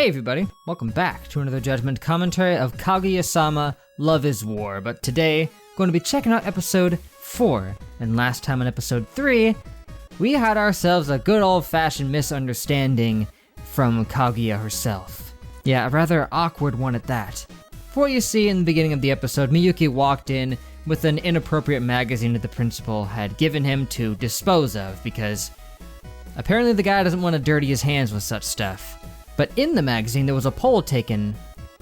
Hey everybody, welcome back to another Judgment commentary of Kaguya-sama, Love is War, but today, going to be checking out episode 4, and last time on episode 3, we had ourselves a good old-fashioned misunderstanding from Kaguya herself. Yeah, a rather awkward one at that. For what you see in the beginning of the episode, Miyuki walked in with an inappropriate magazine that the principal had given him to dispose of, because apparently the guy doesn't want to dirty his hands with such stuff. But in the magazine, there was a poll taken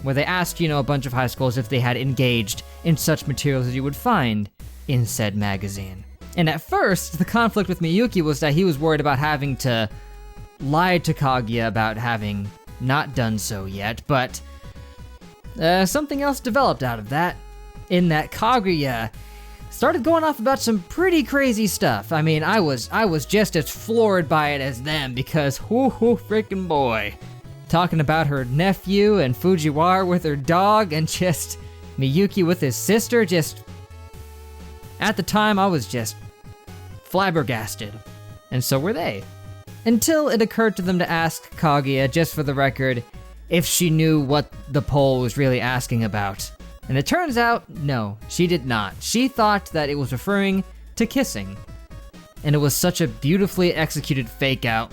where they asked, a bunch of high schools if they had engaged in such materials as you would find in said magazine. And at first, the conflict with Miyuki was that he was worried about having to lie to Kaguya about having not done so yet, but something else developed out of that, in that Kaguya started going off about some pretty crazy stuff. I mean, I was just as floored by it as them, because freaking boy. Talking about her nephew and Fujiwara with her dog and just Miyuki with his sister, just at the time I was just flabbergasted. And so were they. Until it occurred to them to ask Kaguya, just for the record, if she knew what the poll was really asking about. And it turns out, no, she did not. She thought that it was referring to kissing. And it was such a beautifully executed fake out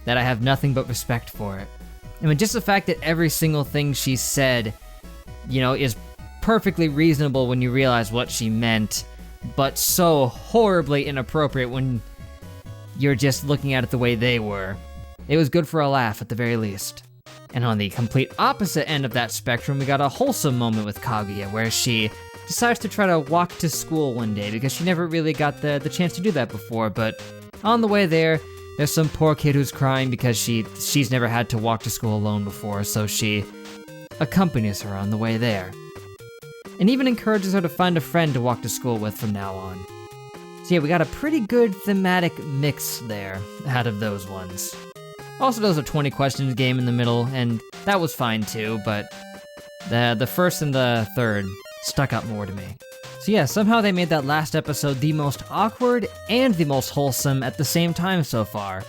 that I have nothing but respect for it. I mean, just the fact that every single thing she said, is perfectly reasonable when you realize what she meant, but so horribly inappropriate when you're just looking at it the way they were. It was good for a laugh at the very least. And on the complete opposite end of that spectrum, we got a wholesome moment with Kaguya, where she decides to try to walk to school one day, because she never really got the chance to do that before, but on the way there's some poor kid who's crying because she's never had to walk to school alone before, so she accompanies her on the way there. And even encourages her to find a friend to walk to school with from now on. So yeah, we got a pretty good thematic mix there out of those ones. Also, there was a 20 questions game in the middle, and that was fine too, but the first and the third stuck out more to me. So yeah, somehow they made that last episode the most awkward and the most wholesome at the same time so far.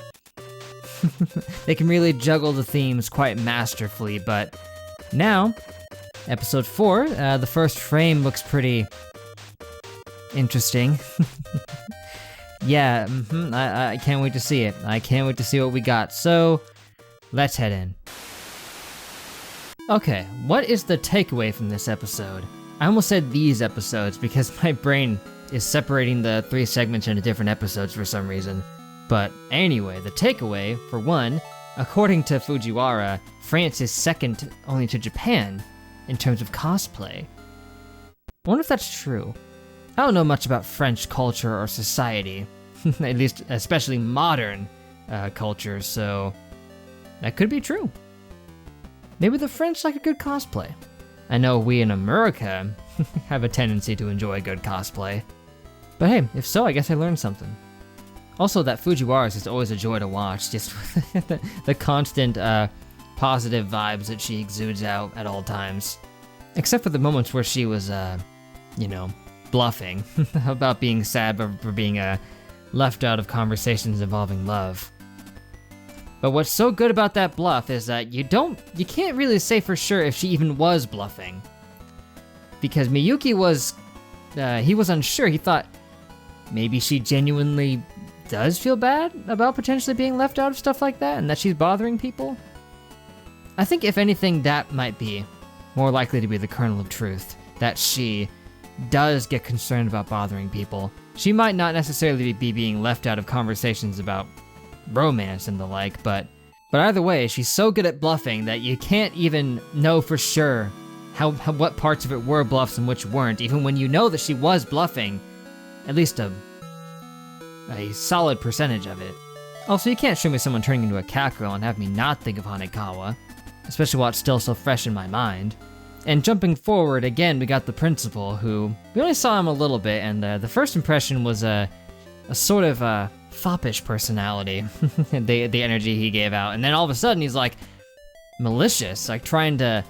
They can really juggle the themes quite masterfully, but now, episode 4, the first frame looks pretty interesting. Yeah, I can't wait to see it. I can't wait to see what we got, so let's head in. Okay, what is the takeaway from this episode? I almost said these episodes because my brain is separating the 3 segments into different episodes for some reason. But anyway, the takeaway, for one, according to Fujiwara, France is second only to Japan in terms of cosplay. I wonder if that's true. I don't know much about French culture or society, at least especially modern culture, so that could be true. Maybe the French like a good cosplay. I know we in America have a tendency to enjoy good cosplay. But hey, if so, I guess I learned something. Also, that Fujiwara is just always a joy to watch, just the constant positive vibes that she exudes out at all times. Except for the moments where she was, bluffing about being sad for being left out of conversations involving love. But what's so good about that bluff is that you can't really say for sure if she even was bluffing. Because Miyuki he was unsure. He thought maybe she genuinely does feel bad about potentially being left out of stuff like that, and that she's bothering people. I think if anything, that might be more likely to be the kernel of truth, that she does get concerned about bothering people. She might not necessarily be being left out of conversations about romance and the like, but either way, she's so good at bluffing that you can't even know for sure what parts of it were bluffs and which weren't, even when you know that she was bluffing, at least a solid percentage of it. Also, you can't show me someone turning into a cat girl and have me not think of Hanekawa, especially while it's still so fresh in my mind. And jumping forward, again, we got the principal, who, we only saw him a little bit, and the first impression was a sort of foppish personality, the energy he gave out, and then all of a sudden he's like malicious, like trying to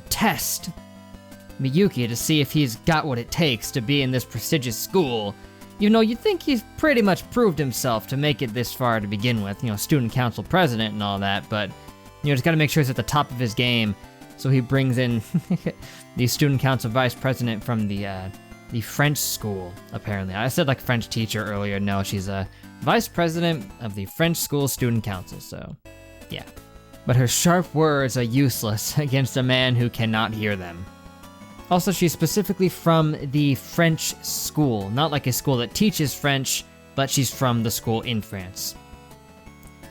test Miyuki to see if he's got what it takes to be in this prestigious school. You'd think he's pretty much proved himself to make it this far to begin with, student council president and all that, but he's got to make sure he's at the top of his game. So he brings in the student council vice president from the French school, apparently. I said like French teacher earlier. No, she's a vice president of the French school student council, so yeah. But her sharp words are useless against a man who cannot hear them. Also, she's specifically from the French school, not like a school that teaches French, but she's from the school in France.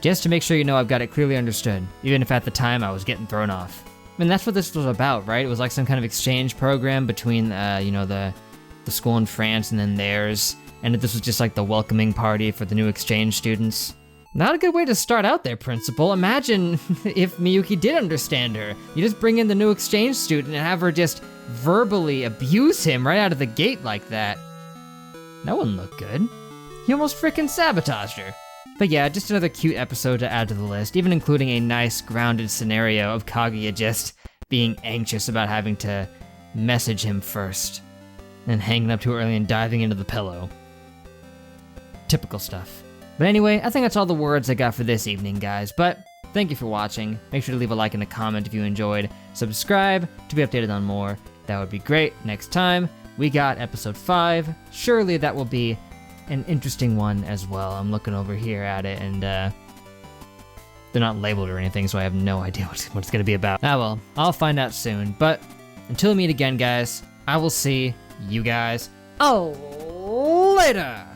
Just to make sure you know I've got it clearly understood, even if at the time I was getting thrown off. I mean, that's what this was about, right? It was like some kind of exchange program between, the school in France and then theirs, and this was just like the welcoming party for the new exchange students. Not a good way to start out there, Principal. Imagine if Miyuki did understand her. You just bring in the new exchange student and have her just verbally abuse him right out of the gate like that. That wouldn't look good. He almost frickin' sabotaged her. But yeah, just another cute episode to add to the list, even including a nice grounded scenario of Kaguya just being anxious about having to message him first, and hanging up too early and diving into the pillow. Typical stuff. But anyway, I think that's all the words I got for this evening, guys, but thank you for watching. Make sure to leave a like and a comment if you enjoyed. Subscribe to be updated on more. That would be great. Next time, we got episode 5. Surely that will be an interesting one as well. I'm looking over here at it, and they're not labeled or anything, so I have no idea what it's going to be about. Ah well, I'll find out soon. But until we meet again, guys, I will see you guys later.